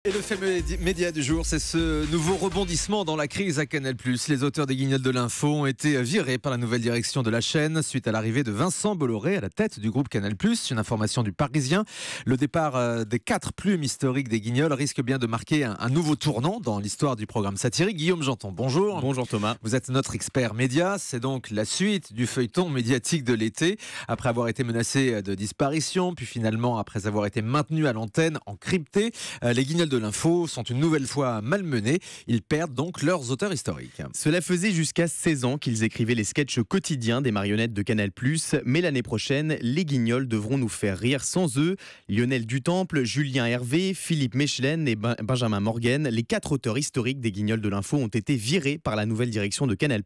Et le fait média du jour, c'est ce nouveau rebondissement dans la crise à Canal+. Les auteurs des Guignols de l'info ont été virés par la nouvelle direction de la chaîne suite à l'arrivée de Vincent Bolloré à la tête du groupe Canal+. Une information du Parisien. Le départ des 4 plumes historiques des Guignols risque bien de marquer un nouveau tournant dans l'histoire du programme satirique. Guillaume Janton, bonjour. Bonjour Thomas. Vous êtes notre expert média. C'est donc la suite du feuilleton médiatique de l'été. Après avoir été menacé de disparition, puis finalement après avoir été maintenu à l'antenne, encrypté, les Guignols de l'info sont une nouvelle fois malmenés. Ils perdent donc leurs auteurs historiques. Cela faisait jusqu'à 16 ans qu'ils écrivaient les sketchs quotidiens des marionnettes de Canal+, mais l'année prochaine, les Guignols devront nous faire rire sans eux. Lionel Dutemple, Julien Hervé, Philippe Mechelen et Benjamin Morgen, les 4 auteurs historiques des Guignols de l'info ont été virés par la nouvelle direction de Canal+.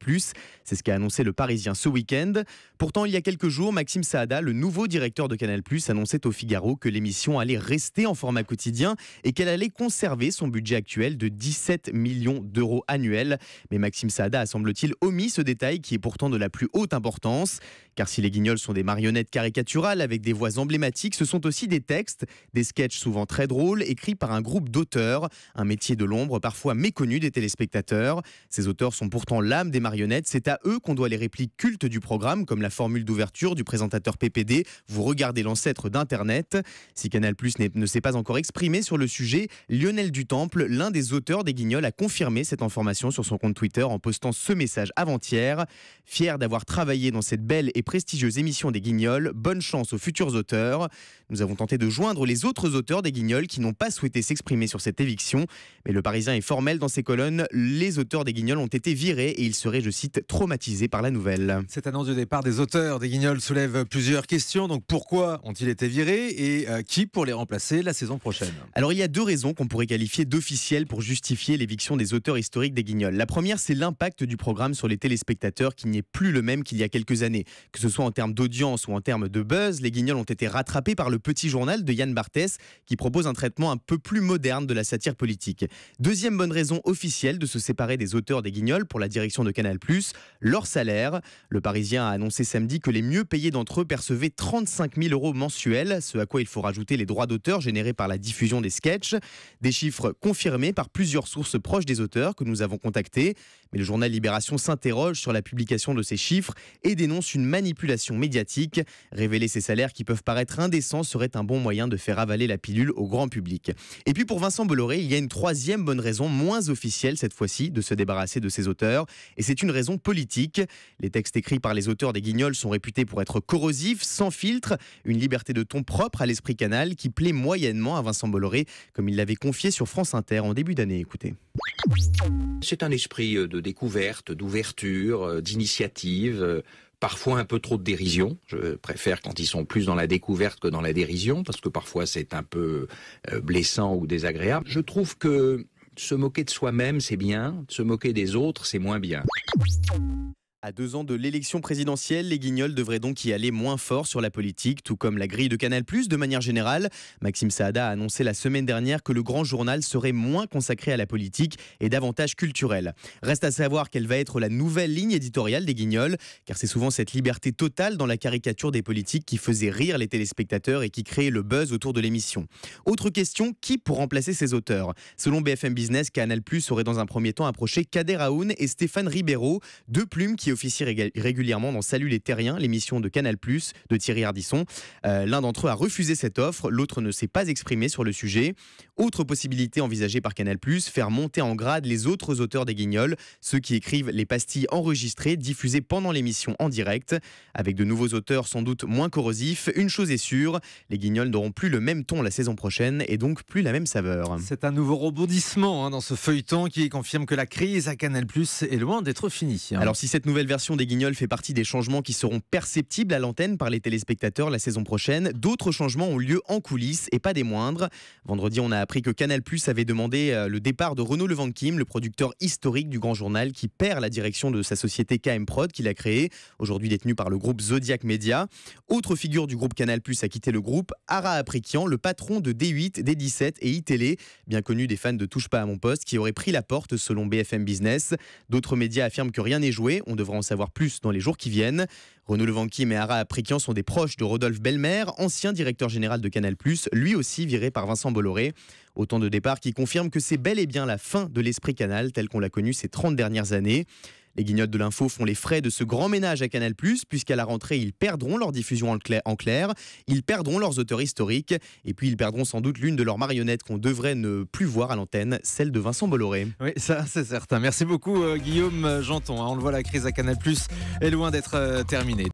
C'est ce qu'a annoncé le Parisien ce week-end. Pourtant, il y a quelques jours, Maxime Saada, le nouveau directeur de Canal+, annonçait au Figaro que l'émission allait rester en format quotidien et qu'elle allait conserver son budget actuel de 17 millions d'euros annuels. Mais Maxime Saada a, semble-t-il, omis ce détail qui est pourtant de la plus haute importance. Car si les Guignols sont des marionnettes caricaturales avec des voix emblématiques, ce sont aussi des textes, des sketchs souvent très drôles, écrits par un groupe d'auteurs, un métier de l'ombre parfois méconnu des téléspectateurs. Ces auteurs sont pourtant l'âme des marionnettes, c'est à eux qu'on doit les répliques cultes du programme, comme la formule d'ouverture du présentateur PPD « Vous regardez l'ancêtre d'Internet ». Si Canal+ ne s'est pas encore exprimé sur le sujet, Lionel Dutemple, l'un des auteurs des Guignols, a confirmé cette information sur son compte Twitter en postant ce message avant-hier. Fier d'avoir travaillé dans cette belle et prestigieuse émission des Guignols, bonne chance aux futurs auteurs. Nous avons tenté de joindre les autres auteurs des Guignols qui n'ont pas souhaité s'exprimer sur cette éviction, mais le Parisien est formel dans ses colonnes. Les auteurs des Guignols ont été virés et ils seraient, je cite, traumatisés par la nouvelle. Cette annonce du départ des auteurs des Guignols soulève plusieurs questions. Donc pourquoi ont-ils été virés et qui pour les remplacer la saison prochaine? Alors il y a 2 raisons qu'on pourrait qualifier d'officielles pour justifier l'éviction des auteurs historiques des Guignols. La première, c'est l'impact du programme sur les téléspectateurs qui n'est plus le même qu'il y a quelques années. Que ce soit en termes d'audience ou en termes de buzz, les Guignols ont été rattrapés par le Petit Journal de Yann Barthès qui propose un traitement un peu plus moderne de la satire politique. Deuxième bonne raison officielle de se séparer des auteurs des Guignols pour la direction de Canal+, leur salaire. Le Parisien a annoncé samedi que les mieux payés d'entre eux percevaient 35 000 euros mensuels, ce à quoi il faut rajouter les droits d'auteur générés par la diffusion des sketchs. Des chiffres confirmés par plusieurs sources proches des auteurs que nous avons contactés. Mais le journal Libération s'interroge sur la publication de ces chiffres et dénonce une manipulation médiatique. Révéler ces salaires qui peuvent paraître indécents serait un bon moyen de faire avaler la pilule au grand public. Et puis pour Vincent Bolloré, il y a une troisième bonne raison, moins officielle cette fois-ci, de se débarrasser de ses auteurs. Et c'est une raison politique. Les textes écrits par les auteurs des Guignols sont réputés pour être corrosifs, sans filtre, une liberté de ton propre à l'esprit Canal qui plaît moyennement à Vincent Bolloré, comme il l'avait confié sur France Inter en début d'année. Écoutez. C'est un esprit de découverte, d'ouverture, d'initiative, parfois un peu trop de dérision. Je préfère quand ils sont plus dans la découverte que dans la dérision, parce que parfois c'est un peu blessant ou désagréable. Je trouve que se moquer de soi-même, c'est bien, se moquer des autres, c'est moins bien. À 2 ans de l'élection présidentielle, les Guignols devraient donc y aller moins fort sur la politique, tout comme la grille de Canal+. De manière générale, Maxime Saada a annoncé la semaine dernière que le grand journal serait moins consacré à la politique et davantage culturel. Reste à savoir quelle va être la nouvelle ligne éditoriale des Guignols, car c'est souvent cette liberté totale dans la caricature des politiques qui faisait rire les téléspectateurs et qui créait le buzz autour de l'émission. Autre question, qui pour remplacer ces auteurs? Selon BFM Business, Canal+ aurait dans un premier temps approché Kader Aoun et Stéphane Ribeiro, 2 plumes qui officie régulièrement dans Salut les Terriens, l'émission de Canal+, de Thierry Ardisson. L'un d'entre eux a refusé cette offre, l'autre ne s'est pas exprimé sur le sujet. Autre possibilité envisagée par Canal+, faire monter en grade les autres auteurs des Guignols, ceux qui écrivent les pastilles enregistrées, diffusées pendant l'émission en direct. Avec de nouveaux auteurs sans doute moins corrosifs, une chose est sûre, les Guignols n'auront plus le même ton la saison prochaine et donc plus la même saveur. C'est un nouveau rebondissement dans ce feuilleton qui confirme que la crise à Canal+ est loin d'être finie. Alors si cette nouvelle version des Guignols fait partie des changements qui seront perceptibles à l'antenne par les téléspectateurs la saison prochaine, d'autres changements ont lieu en coulisses et pas des moindres. Vendredi, on a appris que Canal+ avait demandé le départ de Renaud Levanquim, le producteur historique du Grand Journal qui perd la direction de sa société KM Prod qu'il a créée, aujourd'hui détenue par le groupe Zodiac Media. Autre figure du groupe Canal+ a quitté le groupe, Ara Aprikian, le patron de D8, D17 et iTélé, bien connu des fans de Touche pas à mon poste, qui aurait pris la porte selon BFM Business. D'autres médias affirment que rien n'est joué, on devra devra en savoir plus dans les jours qui viennent. Renaud Levanqui et Ara Aprikian sont des proches de Rodolphe Belmer, ancien directeur général de Canal+, lui aussi viré par Vincent Bolloré. Autant de départs qui confirment que c'est bel et bien la fin de l'esprit Canal tel qu'on l'a connu ces 30 dernières années. Les Guignols de l'info font les frais de ce grand ménage à Canal+, puisqu'à la rentrée, ils perdront leur diffusion en clair, ils perdront leurs auteurs historiques, et puis ils perdront sans doute l'une de leurs marionnettes qu'on devrait ne plus voir à l'antenne, celle de Vincent Bolloré. Oui, ça c'est certain. Merci beaucoup Guillaume Janton. On le voit, la crise à Canal+ est loin d'être terminée.